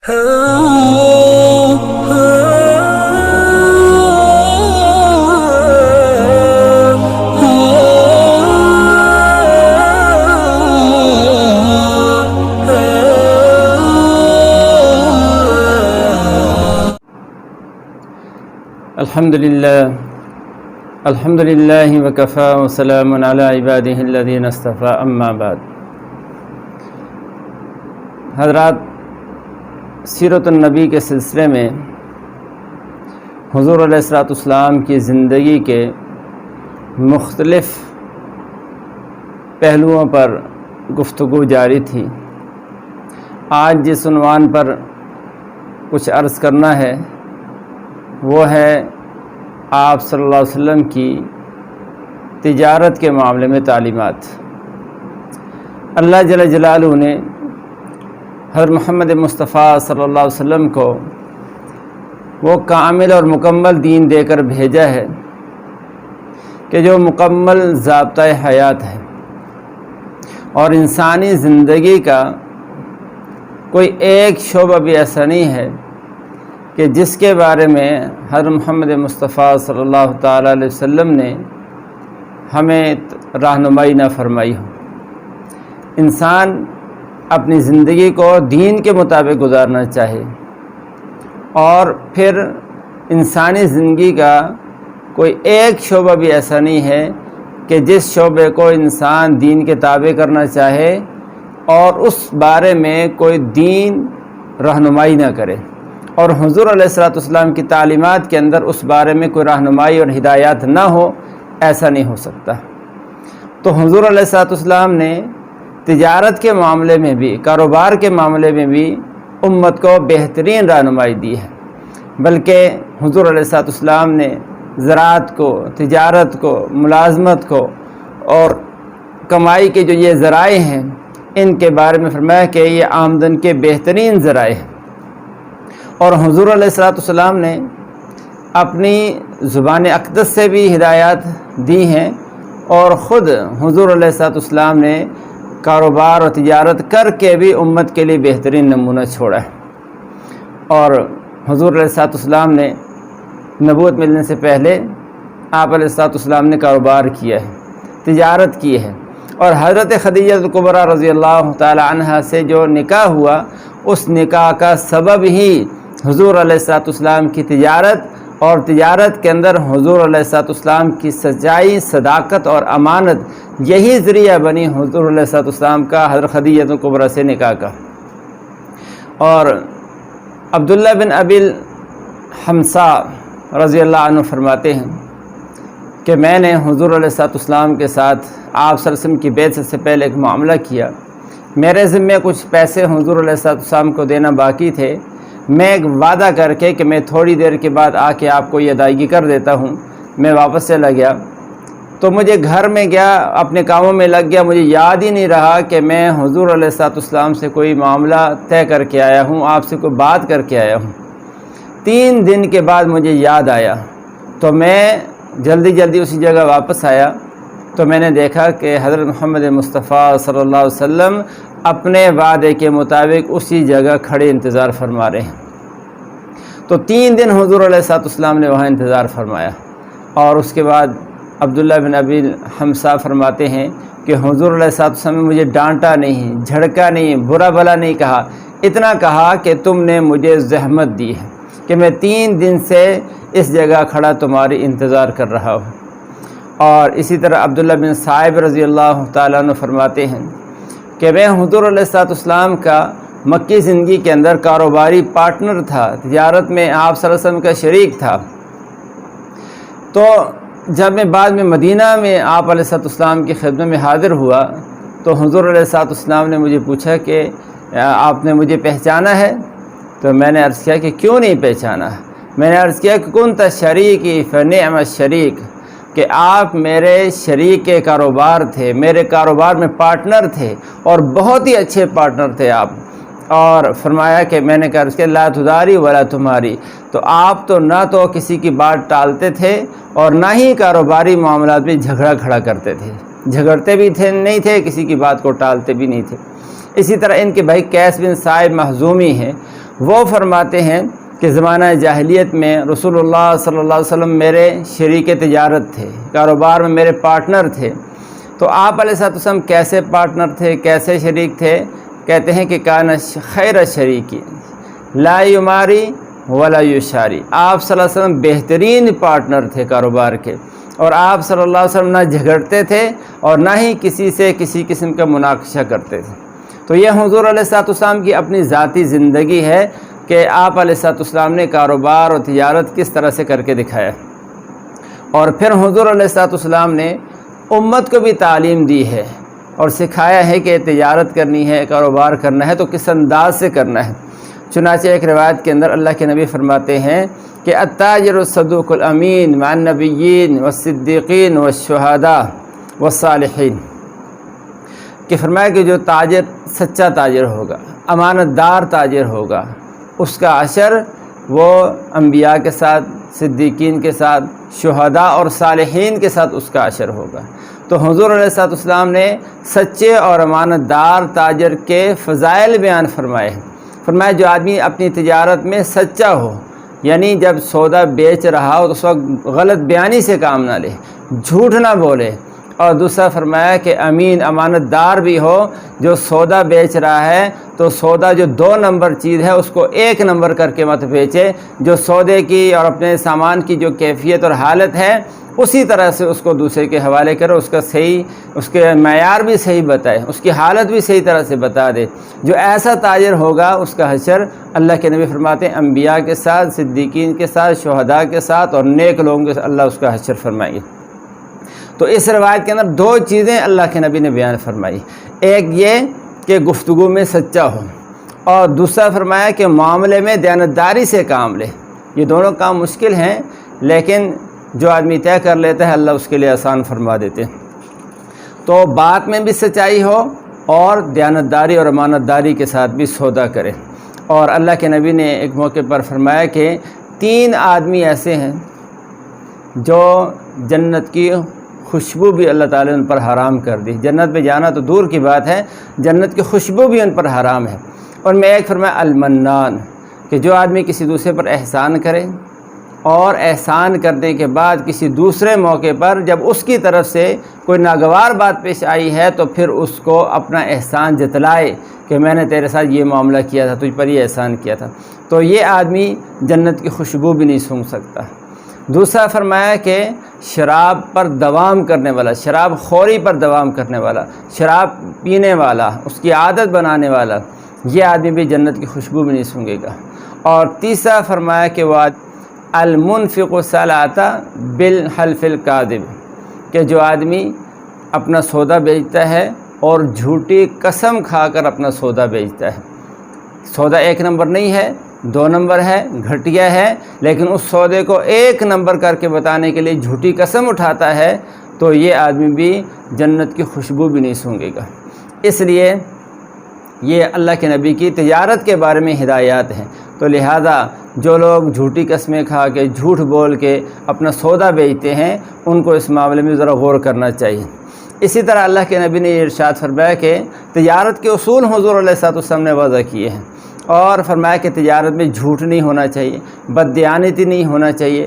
الحمدللہ وکفا وسلام علی عبادہ الذین اصطفیٰ اما بعد۔ حضرات، سیرت النبی کے سلسلے میں حضور علیہ السلام کی زندگی کے مختلف پہلوؤں پر گفتگو جاری تھی۔ آج جس عنوان پر کچھ عرض کرنا ہے وہ ہے آپ صلی اللہ علیہ وسلم کی تجارت کے معاملے میں تعلیمات۔ اللہ جل جلالہ نے حضرت محمد مصطفیٰ صلی اللہ علیہ وسلم کو وہ کامل اور مکمل دین دے کر بھیجا ہے کہ جو مکمل ضابطۂ حیات ہے، اور انسانی زندگی کا کوئی ایک شعبہ بھی ایسا نہیں ہے کہ جس کے بارے میں حضرت محمد مصطفیٰ صلی اللہ تعالیٰ علیہ وسلم نے ہمیں رہنمائی نہ فرمائی ہو۔ انسان اپنی زندگی کو دین کے مطابق گزارنا چاہے، اور پھر انسانی زندگی کا کوئی ایک شعبہ بھی ایسا نہیں ہے کہ جس شعبے کو انسان دین کے تابع کرنا چاہے اور اس بارے میں کوئی دین رہنمائی نہ کرے، اور حضور علیہ السلام کی تعلیمات کے اندر اس بارے میں کوئی رہنمائی اور ہدایات نہ ہو، ایسا نہیں ہو سکتا۔ تو حضور علیہ السلام نے تجارت کے معاملے میں بھی، کاروبار کے معاملے میں بھی امت کو بہترین رہنمائی دی ہے، بلکہ حضور علیہ السلام نے زراعت کو، تجارت کو، ملازمت کو اور کمائی کے جو یہ ذرائع ہیں ان کے بارے میں فرمایا کہ یہ آمدن کے بہترین ذرائع ہیں۔ اور حضور علیہ السلام نے اپنی زبان اقدس سے بھی ہدایات دی ہیں، اور خود حضور علیہ السلام نے کاروبار اور تجارت کر کے بھی امت کے لیے بہترین نمونہ چھوڑا ہے۔ اور حضور علیہ السلام نے نبوت ملنے سے پہلے آپ علیہ السلام نے کاروبار کیا ہے، تجارت کی ہے، اور حضرت خدیجہ الکبریٰ رضی اللہ تعالی عنہا سے جو نکاح ہوا، اس نکاح کا سبب ہی حضور علیہ السلام کی تجارت، اور تجارت کے اندر حضور علیہ السلام کی سچائی، صداقت اور امانت، یہی ذریعہ بنی حضور علیہ السلام کا حضرت خدیجہ الکبریٰ سے نکاح کا۔ اور عبداللہ بن ابی الحمصا رضی اللہ عنہ فرماتے ہیں کہ میں نے حضور علیہ السلام کے ساتھ آپ صلی اللہ علیہ وسلم کی بعثت سے پہلے ایک معاملہ کیا۔ میرے ذمے کچھ پیسے حضور علیہ السلام کو دینا باقی تھے۔ میں ایک وعدہ کر کے کہ میں تھوڑی دیر کے بعد آ کے آپ کو یہ ادائیگی کر دیتا ہوں، میں واپس چلا گیا۔ تو مجھے گھر میں گیا، اپنے کاموں میں لگ گیا، مجھے یاد ہی نہیں رہا کہ میں حضور علیہ السلام سے کوئی معاملہ طے کر کے آیا ہوں، آپ سے کوئی بات کر کے آیا ہوں۔ 3 دن کے بعد مجھے یاد آیا، تو میں جلدی اسی جگہ واپس آیا، تو میں نے دیکھا کہ حضرت محمد مصطفیٰ صلی اللہ علیہ وسلم اپنے وعدے کے مطابق اسی جگہ کھڑے انتظار فرما رہے ہیں۔ تو 3 دن حضور علیہ السلام نے وہاں انتظار فرمایا، اور اس کے بعد عبداللہ بن ابی الحمصا فرماتے ہیں کہ حضور علیہ السلام نے مجھے ڈانٹا نہیں، جھڑکا نہیں، برا بھلا نہیں کہا، اتنا کہا کہ تم نے مجھے زحمت دی ہے کہ میں 3 دن سے اس جگہ کھڑا تمہاری انتظار کر رہا ہوں۔ اور اسی طرح عبداللہ بن صائب رضی اللہ تعالیٰ عنہ فرماتے ہیں کہ میں حضور علیہ السلام کا مکی زندگی کے اندر کاروباری پارٹنر تھا، تجارت میں آپ صلی اللہ علیہ وسلم کا شریک تھا۔ تو جب میں بعد میں مدینہ میں آپ علیہ السلام کی خدمت میں حاضر ہوا، تو حضور علیہ السلام نے مجھے پوچھا کہ آپ نے مجھے پہچانا ہے؟ تو میں نے عرض کیا کہ کیوں نہیں پہچانا؟ میں نے عرض کیا کہ کنت شریکی فنعم الشریک، کہ آپ میرے شریک کاروبار تھے، میرے کاروبار میں پارٹنر تھے، اور بہت ہی اچھے پارٹنر تھے آپ۔ اور فرمایا کہ میں نے کہا اس کے لا تداری ولا تمہاری، تو آپ تو نہ تو کسی کی بات ٹالتے تھے اور نہ ہی کاروباری معاملات میں جھگڑا کھڑا کرتے تھے، جھگڑتے بھی تھے نہیں تھے، کسی کی بات کو ٹالتے بھی نہیں تھے۔ اسی طرح ان کے بھائی قیس بن صائب مخزومی ہیں، وہ فرماتے ہیں کہ زمانہ جاہلیت میں رسول اللہ صلی اللہ علیہ وسلم میرے شریک تجارت تھے، کاروبار میں میرے پارٹنر تھے۔ تو آپ علیہ الصلوۃ والسلام کیسے پارٹنر تھے، کیسے شریک تھے؟ کہتے ہیں کہ کان خیر شریکی لا یماری ولا یشاری، آپ صلی اللہ علیہ وسلم بہترین پارٹنر تھے کاروبار کے، اور آپ صلی اللہ علیہ وسلم نہ جھگڑتے تھے اور نہ ہی کسی سے کسی قسم کا مناقشہ کرتے تھے۔ تو یہ حضور علیہ الصلوۃ والسلام کی اپنی ذاتی زندگی ہے کہ آپ علیہ الصلوۃ والسلام نے کاروبار اور تجارت کس طرح سے کر کے دکھایا، اور پھر حضور علیہ الصلوۃ والسلام نے امت کو بھی تعلیم دی ہے اور سکھایا ہے کہ تجارت کرنی ہے، کاروبار کرنا ہے تو کس انداز سے کرنا ہے۔ چنانچہ ایک روایت کے اندر اللہ کے نبی فرماتے ہیں کہ التاجر الصدوق الامین مع النبیین والصدیقین والشہداء والصالحین، کہ فرمایا کہ جو تاجر سچا تاجر ہوگا، امانت دار تاجر ہوگا، اس کا عشر وہ انبیاء کے ساتھ، صدیقین کے ساتھ، شہداء اور صالحین کے ساتھ اس کا عشر ہوگا۔ تو حضور علیہ الصلوۃ والسلام نے سچے اور امانت دار تاجر کے فضائل بیان فرمائے ہیں۔ فرمایا جو آدمی اپنی تجارت میں سچا ہو، یعنی جب سودا بیچ رہا ہو تو اس وقت غلط بیانی سے کام نہ لے، جھوٹ نہ بولے، اور دوسرا فرمایا کہ امین امانت دار بھی ہو، جو سودا بیچ رہا ہے تو سودا جو 2 نمبر چیز ہے اس کو 1 نمبر کر کے مت بیچے، جو سودے کی اور اپنے سامان کی جو کیفیت اور حالت ہے اسی طرح سے اس کو دوسرے کے حوالے کرو، اس کا صحیح، اس کے معیار بھی صحیح بتائے، اس کی حالت بھی صحیح طرح سے بتا دے۔ جو ایسا تاجر ہوگا اس کا حشر اللہ کے نبی فرماتے ہیں انبیاء کے ساتھ، صدیقین کے ساتھ، شہداء کے ساتھ اور نیک لوگوں کے ساتھ اللہ اس کا حشر فرمائے گے۔ تو اس روایت کے اندر 2 چیزیں اللہ کے نبی نے بیان فرمائی، ایک یہ کہ گفتگو میں سچا ہو، اور دوسرا فرمایا کہ معاملے میں دیانتداری سے کام لے۔ یہ دونوں کام مشکل ہیں، لیکن جو آدمی طے کر لیتا ہے اللہ اس کے لیے آسان فرما دیتے ہیں۔ تو بات میں بھی سچائی ہو اور دیانتداری اور امانتداری کے ساتھ بھی سودا کرے۔ اور اللہ کے نبی نے ایک موقع پر فرمایا کہ 3 آدمی ایسے ہیں جو جنت کی خوشبو بھی اللہ تعالیٰ نے ان پر حرام کر دی، جنت میں جانا تو دور کی بات ہے، جنت کی خوشبو بھی ان پر حرام ہے۔ اور میں ایک فرمایا المنان، کہ جو آدمی کسی دوسرے پر احسان کرے اور احسان کرنے کے بعد کسی دوسرے موقع پر جب اس کی طرف سے کوئی ناگوار بات پیش آئی ہے تو پھر اس کو اپنا احسان جتلائے کہ میں نے تیرے ساتھ یہ معاملہ کیا تھا، تجھ پر یہ احسان کیا تھا، تو یہ آدمی جنت کی خوشبو بھی نہیں سونگھ سکتا۔ دوسرا فرمایا کہ شراب پر دوام کرنے والا، شراب خوری پر دوام کرنے والا، شراب پینے والا، اس کی عادت بنانے والا، یہ آدمی بھی جنت کی خوشبو بھی نہیں سونگھے گا۔ اور تیسرا فرمایا کہ وہ المنفق الصلاۃ بالحلف الکاذب، کہ جو آدمی اپنا سودا بیچتا ہے اور جھوٹی قسم کھا کر اپنا سودا بیچتا ہے، سودا 1 نمبر نہیں ہے، 2 نمبر ہے، گھٹیا ہے، لیکن اس سودے کو 1 نمبر کر کے بتانے کے لیے جھوٹی قسم اٹھاتا ہے، تو یہ آدمی بھی جنت کی خوشبو بھی نہیں سونگھے گا۔ اس لیے یہ اللہ کے نبی کی تجارت کے بارے میں ہدایات ہیں۔ تو لہذا جو لوگ جھوٹی قسمیں کھا کے، جھوٹ بول کے اپنا سودا بیچتے ہیں، ان کو اس معاملے میں ذرا غور کرنا چاہیے۔ اسی طرح اللہ کے نبی نے یہ ارشاد فرمایا کہ تجارت کے اصول حضور علیہ الصلوۃ والسلام نے وضع کیے ہیں، اور فرمایا کہ تجارت میں جھوٹ نہیں ہونا چاہیے، بددیانتی نہیں ہونا چاہیے،